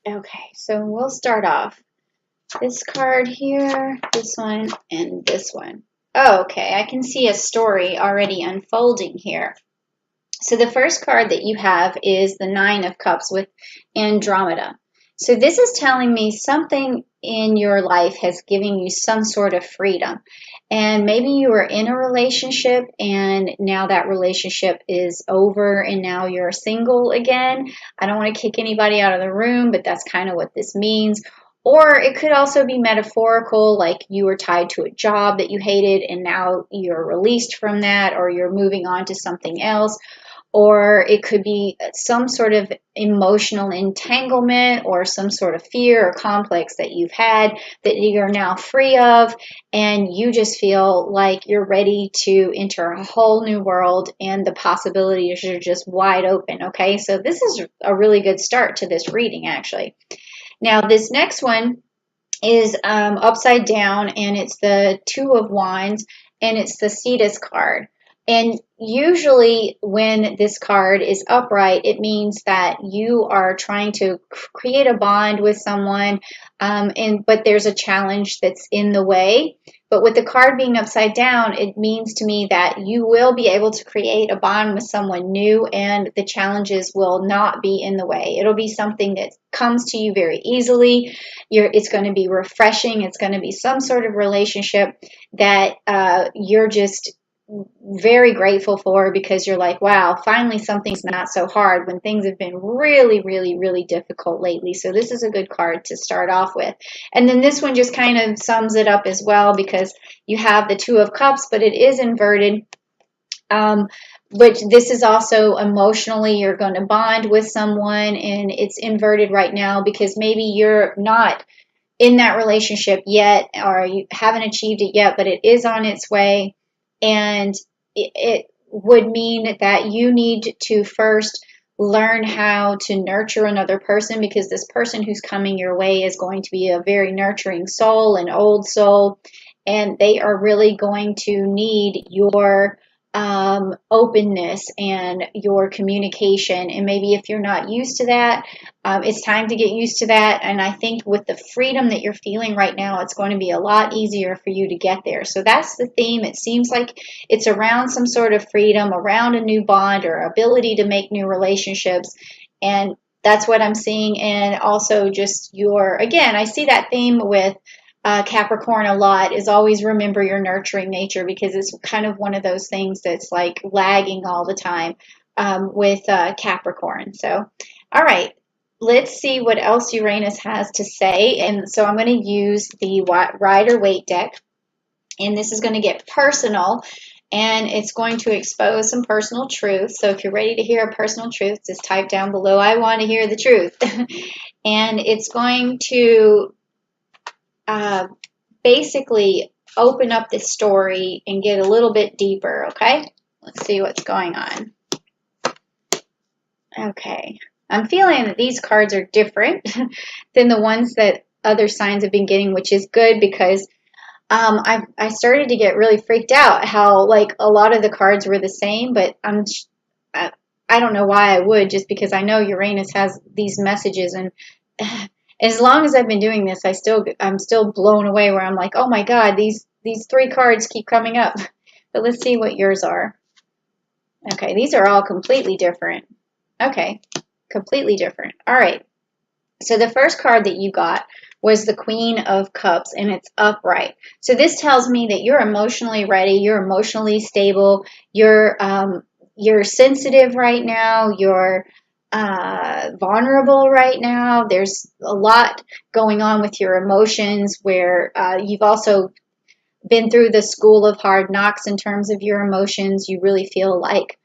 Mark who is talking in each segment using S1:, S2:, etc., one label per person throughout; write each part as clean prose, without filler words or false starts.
S1: Okay, so we'll start off. This card here, this one, and this one. Oh, okay, I can see a story already unfolding here. So the first card that you have is the Nine of Cups with Andromeda. So this is telling me something in your life has given you some sort of freedom. And maybe you were in a relationship and now that relationship is over and now you're single again. I don't want to kick anybody out of the room, but that's kind of what this means. Or it could also be metaphorical, like you were tied to a job that you hated and now you're released from that, or you're moving on to something else. Or it could be some sort of emotional entanglement or some sort of fear or complex that you've had that you're now free of, and you just feel like you're ready to enter a whole new world and the possibilities are just wide open. Okay, so this is a really good start to this reading, actually. Now, this next one is upside down, and it's the Two of Wands, and it's the Cetus card. And usually when this card is upright, it means that you are trying to create a bond with someone, but there's a challenge that's in the way. But with the card being upside down, it means to me that you will be able to create a bond with someone new and the challenges will not be in the way. It'll be something that comes to you very easily. It's going to be refreshing. It's going to be some sort of relationship that you're just very grateful for, because you're like, wow, finally something's not so hard when things have been really, really, really difficult lately. So this is a good card to start off with. And then this one just kind of sums it up as well, because you have the Two of Cups, but it is inverted. But this is also emotionally, you're going to bond with someone, and it's inverted right now because maybe you're not in that relationship yet, or you haven't achieved it yet, but it is on its way. And it would mean that you need to first learn how to nurture another person, because this person who's coming your way is going to be a very nurturing soul, an old soul, and they are really going to need your openness and your communication. And maybe if you're not used to that, it's time to get used to that. And I think with the freedom that you're feeling right now, it's going to be a lot easier for you to get there. So that's the theme. It seems like it's around some sort of freedom, around a new bond or ability to make new relationships. And that's what I'm seeing. And also just again, I see that theme with Capricorn a lot, is always remember your nurturing nature, because it's kind of one of those things that's like lagging all the time with Capricorn. So, all right, let's see what else Uranus has to say. And so I'm going to use the Rider-Waite deck, and this is going to get personal. And it's going to expose some personal truth. So if you're ready to hear a personal truth, just type down below, I want to hear the truth. And it's going to basically open up this story and get a little bit deeper, okay? Let's see what's going on. Okay. I'm feeling that these cards are different than the ones that other signs have been getting, which is good, because I started to get really freaked out how like a lot of the cards were the same, but I don't know why I would, just because I know Uranus has these messages, and as long as I've been doing this, I'm still blown away, where I'm like, oh my God, these three cards keep coming up. But let's see what yours are. Okay, these are all completely different. Okay, completely different. All right. So the first card that you got was the Queen of Cups, and it's upright. So this tells me that you're emotionally ready, you're emotionally stable, you're sensitive right now, you're vulnerable right now. There's a lot going on with your emotions, where you've also been through the school of hard knocks in terms of your emotions. You really feel like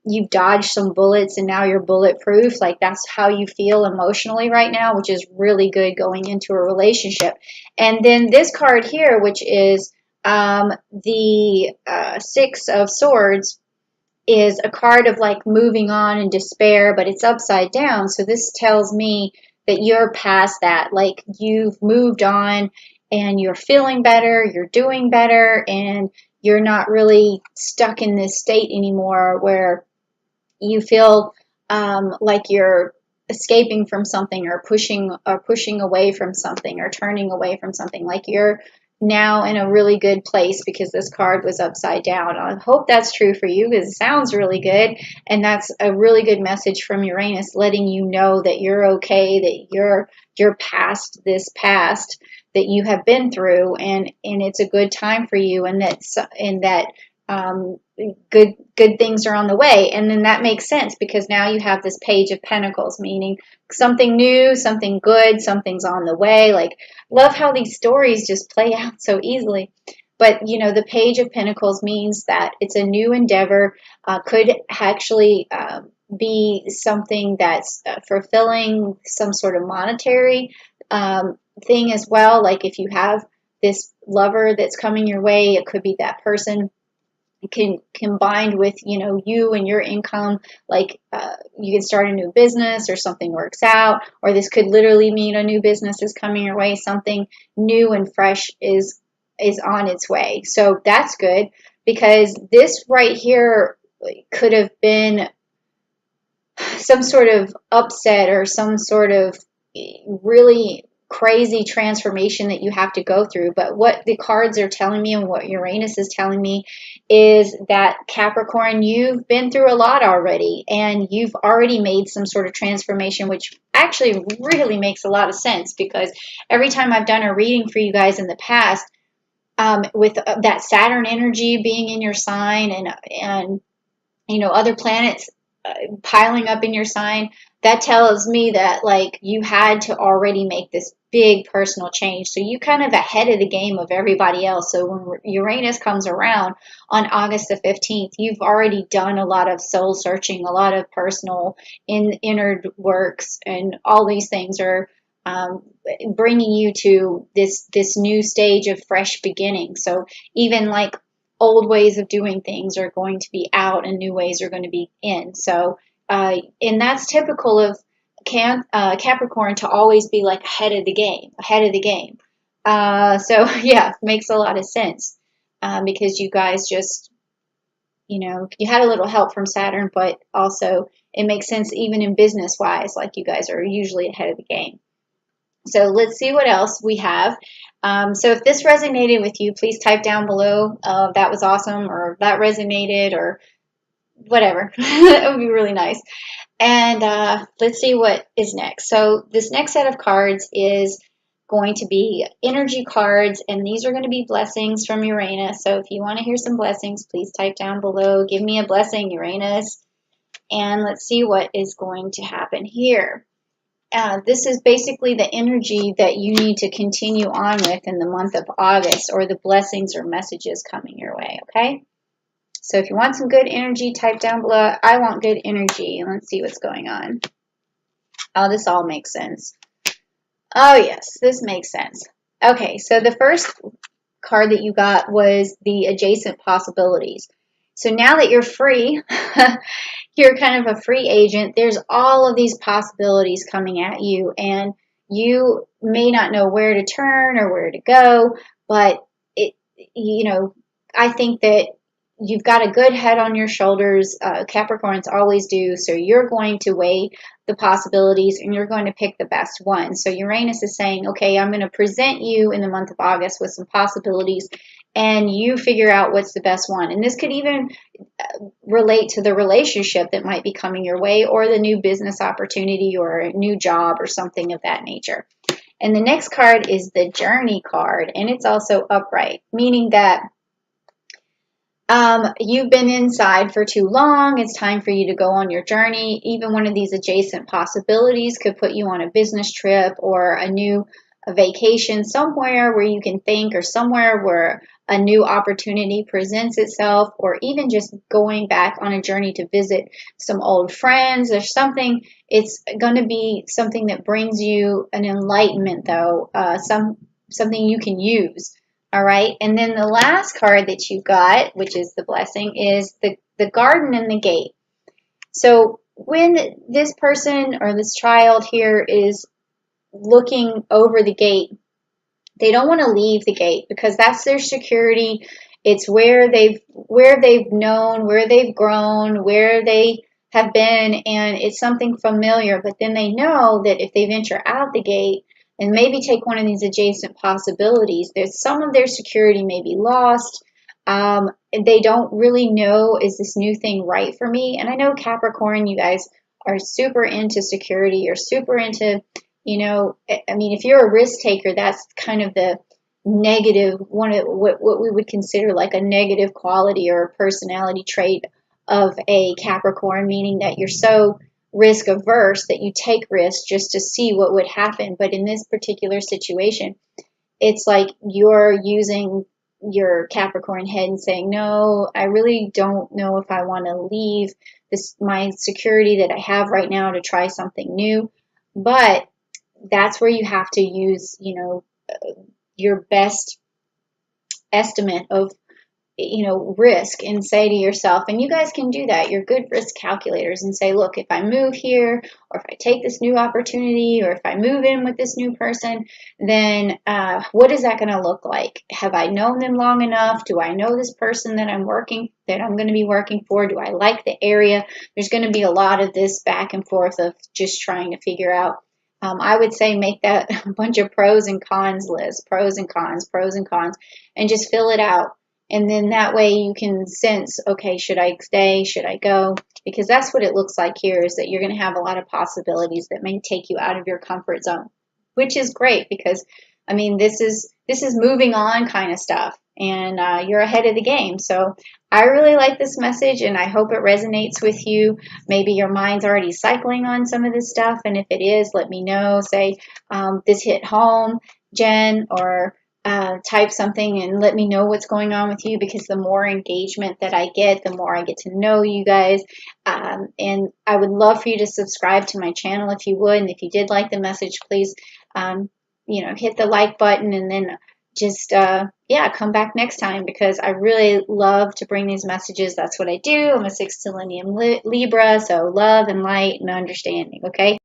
S1: you've dodged some bullets and now you're bulletproof. Like that's how you feel emotionally right now, which is really good going into a relationship. And then this card here, which is the Six of Swords, is a card of like moving on in despair, but it's upside down. So this tells me that you're past that. Like you've moved on and you're feeling better, you're doing better, and you're not really stuck in this state anymore where you feel like you're escaping from something, or pushing away from something, or turning away from something. Like you're now in a really good place because this card was upside down. I hope that's true for you, because it sounds really good, and that's a really good message from Uranus, letting you know that you're okay, that you're past this past that you have been through, and it's a good time for you, and that good things are on the way. And then that makes sense, because now you have this Page of Pentacles, meaning something new, something good, something's on the way. Like, love how these stories just play out so easily. But the Page of Pentacles means that it's a new endeavor, could actually be something that's fulfilling some sort of monetary thing as well. Like if you have this lover that's coming your way, it could be that person combined with you and your income. Like you can start a new business, or something works out, or this could literally mean a new business is coming your way. Something new and fresh is on its way. So that's good, because this right here could have been some sort of upset, or some sort of really crazy transformation that you have to go through. But what the cards are telling me, and what Uranus is telling me, is that Capricorn, you've been through a lot already, and you've already made some sort of transformation, which actually really makes a lot of sense, because every time I've done a reading for you guys in the past, with that Saturn energy being in your sign, and other planets piling up in your sign, that tells me that like you had to already make this big personal change. So you kind of ahead of the game of everybody else. So when Uranus comes around on August the 15th, you've already done a lot of soul searching, a lot of personal inner works, and all these things are bringing you to this new stage of fresh beginning. So even like old ways of doing things are going to be out, and new ways are going to be in. So, and that's typical of Capricorn, to always be like ahead of the game. So yeah, makes a lot of sense, because you guys just, you had a little help from Saturn, but also it makes sense even in business wise, like you guys are usually ahead of the game. So let's see what else we have. So if this resonated with you, please type down below, that was awesome, or that resonated, or whatever. It would be really nice. And let's see what is next. So this next set of cards is going to be energy cards, and these are going to be blessings from Uranus. So if you want to hear some blessings, please type down below. Give me a blessing, Uranus. And let's see what is going to happen here. This is basically the energy that you need to continue on with in the month of August, or the blessings or messages coming your way, okay? So if you want some good energy, type down below, I want good energy. And let's see what's going on. Oh, this all makes sense. Oh, yes, this makes sense. Okay, so the first card that you got was the adjacent possibilities. So now that you're free, you're kind of a free agent, there's all of these possibilities coming at you, and you may not know where to turn or where to go, but I think that you've got a good head on your shoulders. Capricorns always do. So you're going to weigh the possibilities, and you're going to pick the best one. So Uranus is saying, okay, I'm going to present you in the month of August with some possibilities, and you figure out what's the best one. And this could even relate to the relationship that might be coming your way, or the new business opportunity, or a new job, or something of that nature. And the next card is the Journey card, and it's also upright, meaning that you've been inside for too long. It's time for you to go on your journey. Even one of these adjacent possibilities could put you on a business trip, or a vacation somewhere where you can think, or somewhere where a new opportunity presents itself, or even just going back on a journey to visit some old friends or something. It's going to be something that brings you an enlightenment, though, something you can use. All right, and then the last card that you got, which is the blessing, is the garden and the gate. So when this person or this child here is looking over the gate, they don't want to leave the gate, because that's their security. It's where they've known, where they've grown, where they have been, and it's something familiar, but then they know that if they venture out the gate and maybe take one of these adjacent possibilities, there's some of their security may be lost. They don't really know, is this new thing right for me? And I know Capricorn, you guys are super into security. You're super into, I mean, if you're a risk taker, that's kind of the negative, one of what we would consider like a negative quality or a personality trait of a Capricorn, meaning that you're so risk averse that you take risks just to see what would happen. But in this particular situation, it's like you're using your Capricorn head and saying, no, I really don't know if I want to leave my security that I have right now to try something new. But that's where you have to use, your best estimate of risk, and say to yourself, and you guys can do that, you're good risk calculators, and say, look, if I move here, or if I take this new opportunity, or if I move in with this new person, then what is that going to look like? Have I known them long enough? Do I know this person that I'm going to be working for? Do I like the area? There's going to be a lot of this back and forth of just trying to figure out. I would say make that a bunch of pros and cons list, pros and cons, and just fill it out. And then that way you can sense, okay, should I stay? Should I go? Because that's what it looks like here, is that you're going to have a lot of possibilities that may take you out of your comfort zone, which is great because, I mean, this is moving on kind of stuff, and you're ahead of the game. So I really like this message, and I hope it resonates with you. Maybe your mind's already cycling on some of this stuff, and if it is, let me know. Say, this hit home, Jen, or type something and let me know what's going on with you, because the more engagement that I get, the more I get to know you guys. And I would love for you to subscribe to my channel if you would. And if you did like the message, please, hit the like button, and then just, come back next time, because I really love to bring these messages. That's what I do. I'm a sextilineum Libra, so love and light and understanding, okay?